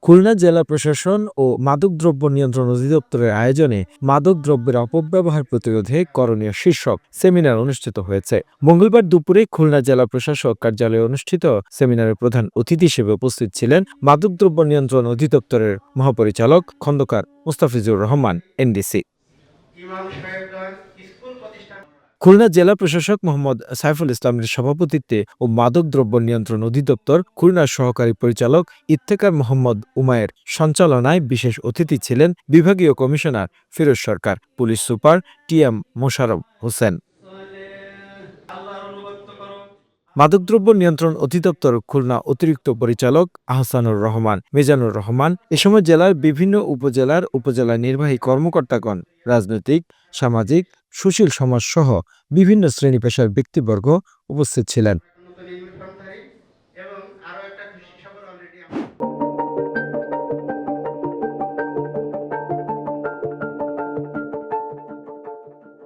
খুলনা জেলা প্রশাসন ও মাদকদ্রব্য নিয়ন্ত্রণ অধিদপ্তরের আয়োজনে মাদকদ্রব্যের অপব্যবহার প্রতিরোধে করণীয় শীর্ষক সেমিনার অনুষ্ঠিত হয়েছে। মঙ্গলবার দুপুরে খুলনা জেলা প্রশাসক কার্যালয়ে অনুষ্ঠিত সেমিনারে প্রধান অতিথি হিসেবে উপস্থিত ছিলেন মাদকদ্রব্য নিয়ন্ত্রণ অধিদপ্তরের মহাপরিচালক খন্দকার মুস্তাফিজুর রহমান, এনডিসি। খুলনা জেলা প্রশাসক মোহাম্মদ সাইফুল ইসলামের সভাপতিত্বে ও মাদকদ্রব্য নিয়ন্ত্রণ অধিদপ্তর খুলনার সহকারী পরিচালক ইফতেখার মোহাম্মদ উমায়ের সঞ্চালনায় বিশেষ অতিথি ছিলেন বিভাগীয় commissioner Firoz Sarkar, police super TM Mosharraf Hossain. মাদকদ্রব্য নিয়ন্ত্রণ অধিদপ্তর খুলনা অতিরিক্ত পরিচালক আহসানুর রহমান, মিজানুর রহমান, এ সময় জেলার বিভিন্ন উপজেলা নির্বাহী কর্মকর্তাগণ, রাজনৈতিক, সামাজিক, সুশীল সমাজ সহ বিভিন্ন শ্রেণী পেশার ব্যক্তিবর্গ উপস্থিত ছিলেন।